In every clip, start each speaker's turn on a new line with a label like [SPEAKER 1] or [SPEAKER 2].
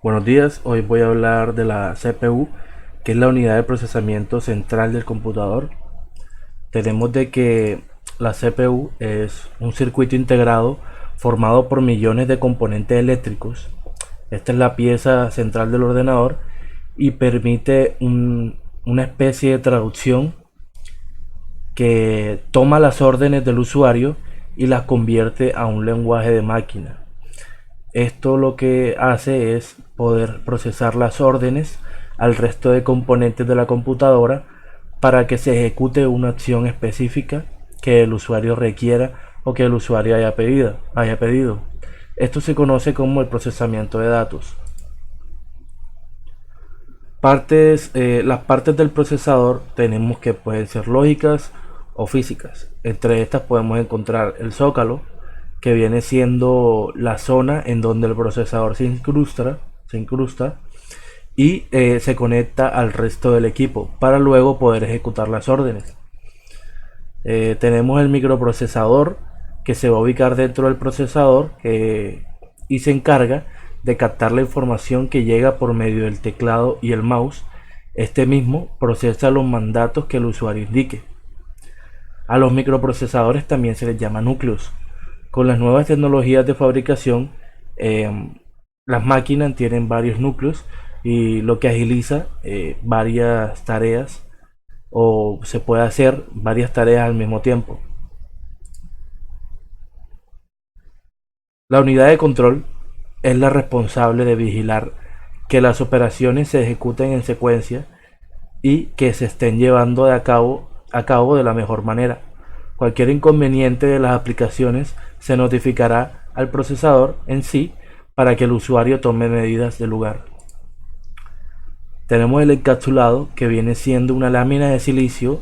[SPEAKER 1] Buenos días, hoy voy a hablar de la CPU, que es la unidad de procesamiento central del computador. Tenemos de que la CPU es un circuito integrado formado por millones de componentes eléctricos. Esta es la pieza central del ordenador y permite una especie de traducción que toma las órdenes del usuario y las convierte a un lenguaje de máquina. Esto lo que hace es poder procesar las órdenes al resto de componentes de la computadora para que se ejecute una acción específica que el usuario requiera o que el usuario haya pedido. Esto se conoce como el procesamiento de datos. Las partes del procesador tenemos que pueden ser lógicas o físicas. Entre estas podemos encontrar el zócalo, que viene siendo la zona en donde el procesador se incrusta y se conecta al resto del equipo para luego poder ejecutar las órdenes. Tenemos el microprocesador, que se va a ubicar dentro del procesador y se encarga de captar la información que llega por medio del teclado y el mouse. Este mismo procesa los mandatos que el usuario indique. A los microprocesadores también se les llama núcleos. Con las nuevas tecnologías de fabricación, eh, las máquinas tienen varios núcleos y lo que agiliza varias tareas, o se puede hacer varias tareas al mismo tiempo. La unidad de control es la responsable de vigilar que las operaciones se ejecuten en secuencia y que se estén llevando a cabo de la mejor manera. Cualquier inconveniente de las aplicaciones se notificará al procesador en sí para que el usuario tome medidas de lugar. Tenemos el encapsulado, que viene siendo una lámina de silicio,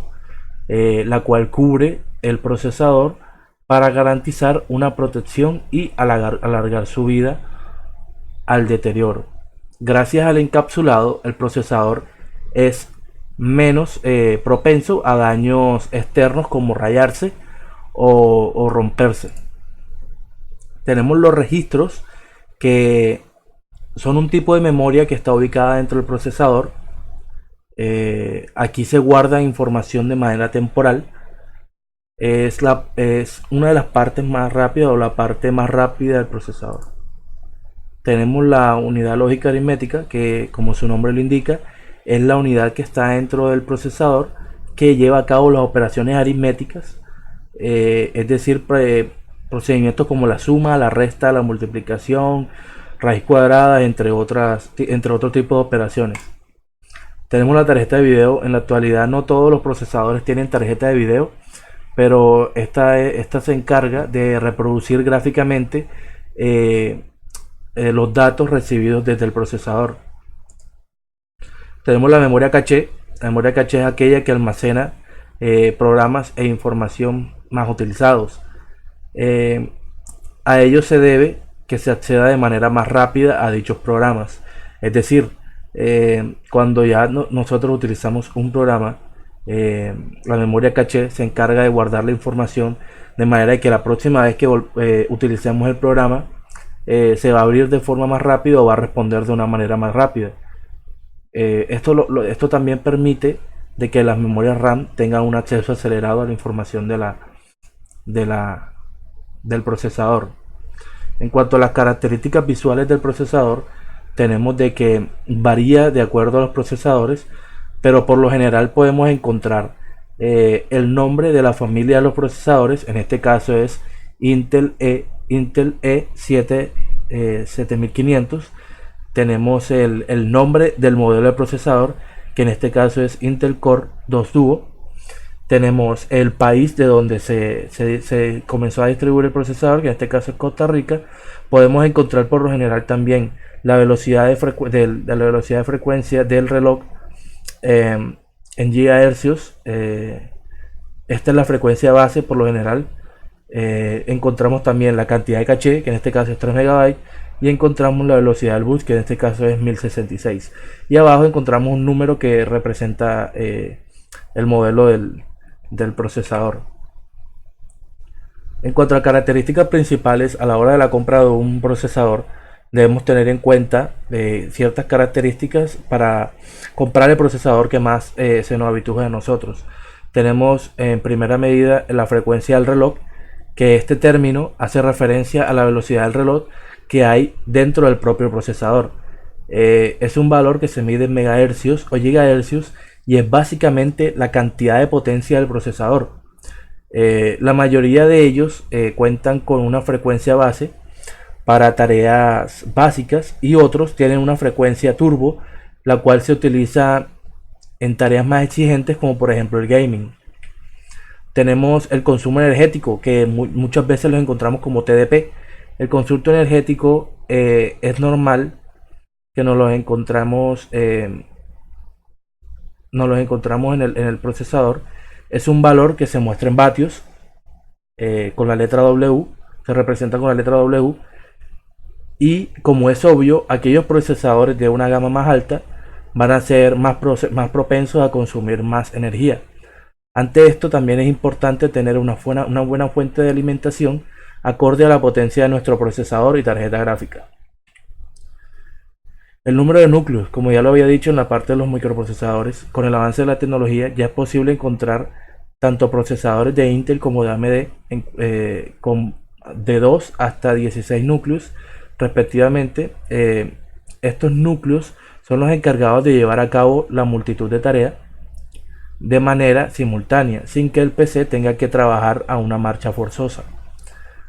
[SPEAKER 1] la cual cubre el procesador para garantizar una protección y alargar su vida al deterioro. Gracias al encapsulado, el procesador es menos propenso a daños externos como rayarse o romperse. Tenemos los registros, que son un tipo de memoria que está ubicada dentro del procesador. Aquí se guarda información de manera temporal. Es una de las partes más rápidas o la parte más rápida del procesador. Tenemos la unidad lógica aritmética, que como su nombre lo indica, es la unidad que está dentro del procesador que lleva a cabo las operaciones aritméticas, es decir, procedimientos como la suma, la resta, la multiplicación, raíz cuadrada, entre otro tipo de operaciones. Tenemos la tarjeta de video. En la actualidad no todos los procesadores tienen tarjeta de video, pero esta se encarga de reproducir gráficamente los datos recibidos desde el procesador. Tenemos la memoria caché. La memoria caché es aquella que almacena programas e información más utilizados. Eh, a ello se debe que se acceda de manera más rápida a dichos programas. Es decir, cuando ya nosotros utilizamos un programa, la memoria caché se encarga de guardar la información de manera que la próxima vez que utilicemos el programa, se va a abrir de forma más rápida o va a responder de una manera más rápida. Esto también permite de que las memorias RAM tengan un acceso acelerado a la información de la, del procesador. En cuanto a las características visuales del procesador, tenemos de que varía de acuerdo a los procesadores, pero por lo general podemos encontrar el nombre de la familia de los procesadores. En este caso es Intel E7 7500. Tenemos el nombre del modelo de procesador, que en este caso es Intel Core 2 Duo. Tenemos el país de donde se comenzó a distribuir el procesador, que en este caso es Costa Rica. Podemos encontrar por lo general también la velocidad la velocidad de frecuencia del reloj en gigahercios. Esta es la frecuencia base por lo general. Encontramos también la cantidad de caché, que en este caso es 3 MB, y encontramos la velocidad del bus, que en este caso es 1066. Y abajo encontramos un número que representa el modelo del procesador. En cuanto a características principales a la hora de la compra de un procesador, debemos tener en cuenta ciertas características para comprar el procesador que más se nos habitúe a nosotros. Tenemos en primera medida la frecuencia del reloj, que este término hace referencia a la velocidad del reloj que hay dentro del propio procesador. Es un valor que se mide en megahercios o gigahercios y es básicamente la cantidad de potencia del procesador. La mayoría de ellos cuentan con una frecuencia base para tareas básicas y otros tienen una frecuencia turbo, la cual se utiliza en tareas más exigentes como por ejemplo el gaming. Tenemos el consumo energético, que muchas veces lo encontramos como TDP. El consumo energético es normal que nos los encontramos en el procesador. Es un valor que se muestra en vatios con la letra W, se representa con la letra W. Y como es obvio, aquellos procesadores de una gama más alta van a ser más propensos a consumir más energía. Ante esto también es importante tener una buena fuente de alimentación acorde a la potencia de nuestro procesador y tarjeta gráfica. El número de núcleos, como ya lo había dicho en la parte de los microprocesadores, con el avance de la tecnología ya es posible encontrar tanto procesadores de Intel como de AMD con de 2 hasta 16 núcleos respectivamente. Estos núcleos son los encargados de llevar a cabo la multitud de tareas de manera simultánea, sin que el PC tenga que trabajar a una marcha forzosa.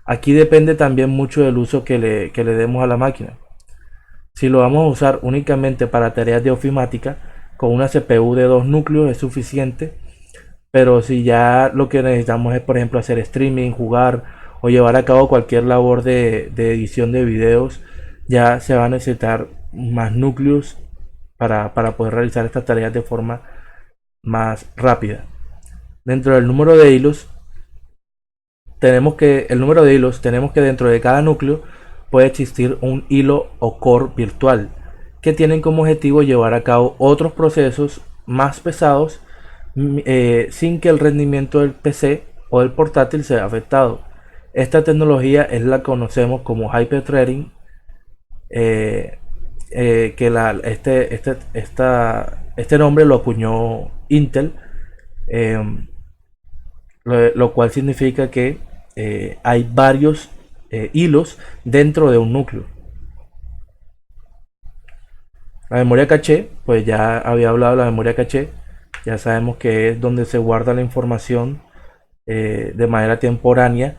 [SPEAKER 1] Aquí depende también mucho del uso que le demos a la máquina. Si lo vamos a usar únicamente para tareas de ofimática, con una CPU de 2 núcleos es suficiente, pero si ya lo que necesitamos es, por ejemplo, hacer streaming, jugar o llevar a cabo cualquier labor de edición de videos, ya se va a necesitar más núcleos para poder realizar estas tareas de forma más rápida. Dentro del número de hilos tenemos que dentro de cada núcleo puede existir un hilo o core virtual que tienen como objetivo llevar a cabo otros procesos más pesados sin que el rendimiento del PC o del portátil sea afectado. Esta tecnología es la que conocemos como hyperthreading, este nombre lo acuñó Intel, lo cual significa que hay varios hilos dentro de un núcleo. La memoria caché, pues ya había hablado de la memoria caché, ya sabemos que es donde se guarda la información de manera temporánea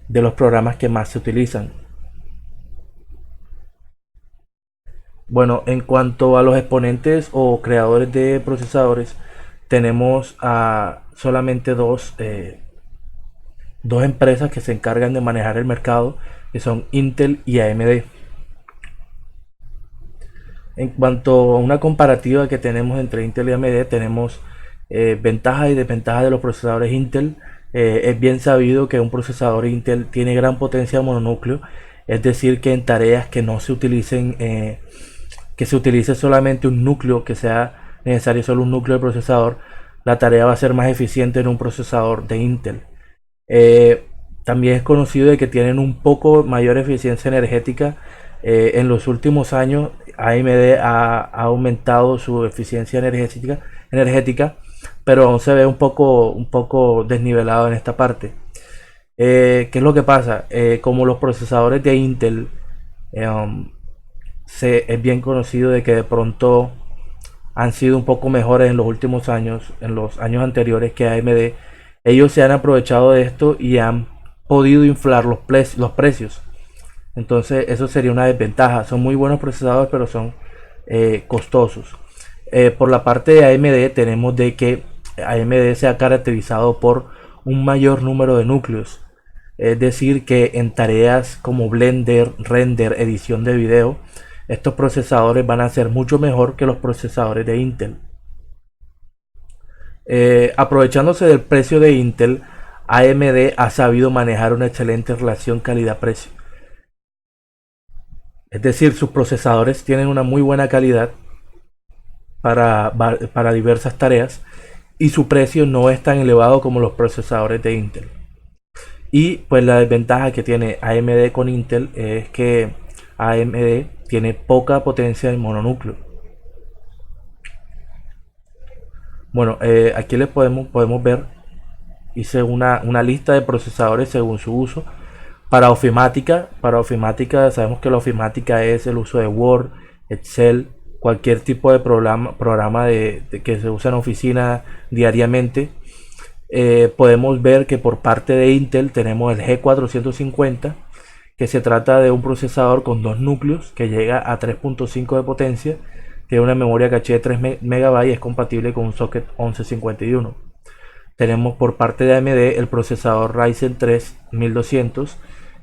[SPEAKER 1] de los programas que más se utilizan. Bueno, en cuanto a los exponentes o creadores de procesadores, tenemos solamente dos empresas que se encargan de manejar el mercado, que son Intel y AMD. En cuanto a una comparativa que tenemos entre Intel y AMD, tenemos ventajas y desventajas de los procesadores Intel. Es bien sabido que un procesador Intel tiene gran potencia mononúcleo, es decir, que en tareas que no se utilicen, que se utilice solamente un núcleo, que sea necesario solo un núcleo de procesador, la tarea va a ser más eficiente en un procesador de Intel. También es conocido de que tienen un poco mayor eficiencia energética. En los últimos años AMD ha aumentado su eficiencia energética, pero aún se ve un poco desnivelado en esta parte. ¿Qué es lo que pasa? Como los procesadores de Intel es bien conocido de que de pronto han sido un poco mejores en los últimos años, en los años anteriores que AMD. Ellos se han aprovechado de esto y han podido inflar los precios. Entonces eso sería una desventaja. Son muy buenos procesadores, pero son costosos. Por la parte de AMD tenemos de que AMD se ha caracterizado por un mayor número de núcleos. Es decir, que en tareas como Blender, render, edición de video, estos procesadores van a ser mucho mejor que los procesadores de Intel. Aprovechándose del precio de Intel, AMD ha sabido manejar una excelente relación calidad-precio. Es decir, sus procesadores tienen una muy buena calidad para diversas tareas y su precio no es tan elevado como los procesadores de Intel. Y pues la desventaja que tiene AMD con Intel es que AMD tiene poca potencia en mononúcleo. Bueno, aquí les podemos ver, hice una lista de procesadores según su uso. Para ofimática sabemos que la ofimática es el uso de Word, Excel, cualquier tipo de programa que se usa en oficina diariamente. Podemos ver que por parte de Intel tenemos el G450, que se trata de un procesador con dos núcleos que llega a 3.5 de potencia, tiene una memoria caché de 3 MB, es compatible con un socket 1151. Tenemos por parte de AMD el procesador Ryzen 3 1200,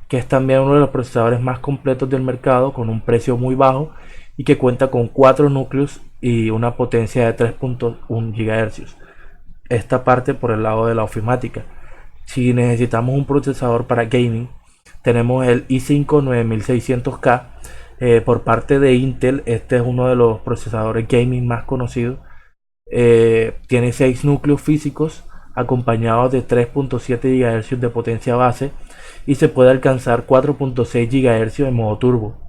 [SPEAKER 1] que es también uno de los procesadores más completos del mercado, con un precio muy bajo y que cuenta con 4 núcleos y una potencia de 3.1 GHz. Esta parte por el lado de la ofimática. Si necesitamos un procesador para gaming, tenemos el i5 9600K. Por parte de Intel, este es uno de los procesadores gaming más conocidos. Tiene 6 núcleos físicos acompañados de 3.7 GHz de potencia base y se puede alcanzar 4.6 GHz en modo turbo.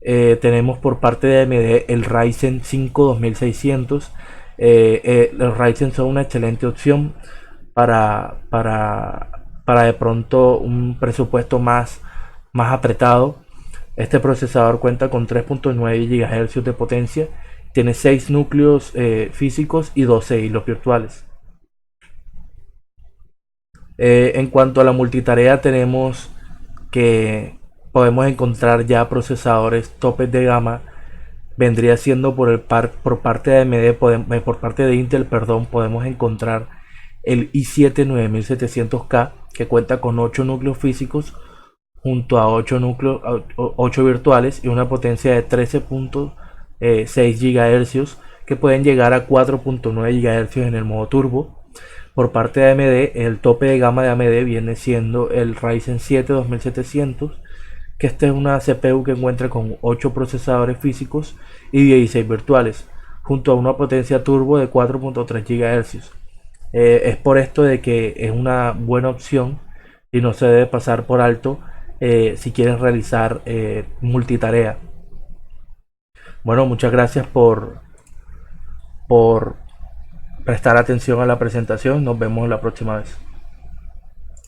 [SPEAKER 1] Tenemos por parte de AMD el Ryzen 5 2600. Los Ryzen son una excelente opción para de pronto un presupuesto más apretado. Este procesador cuenta con 3.9 GHz de potencia, tiene 6 núcleos físicos y 12 hilos virtuales. En cuanto a la multitarea, tenemos que podemos encontrar ya procesadores topes de gama. Vendría siendo por parte de AMD, por parte de Intel, perdón, podemos encontrar el i7 9700K, que cuenta con 8 núcleos físicos junto a 8 virtuales y una potencia de 13.6 GHz, que pueden llegar a 4.9 GHz en el modo turbo. Por parte de AMD, el tope de gama de AMD viene siendo el Ryzen 7 2700, que esta es una CPU que encuentra con 8 procesadores físicos y 16 virtuales, junto a una potencia turbo de 4.3 GHz. Es por esto de que es una buena opción y no se debe pasar por alto si quieres realizar multitarea. Bueno, muchas gracias por prestar atención a la presentación. Nos vemos la próxima vez.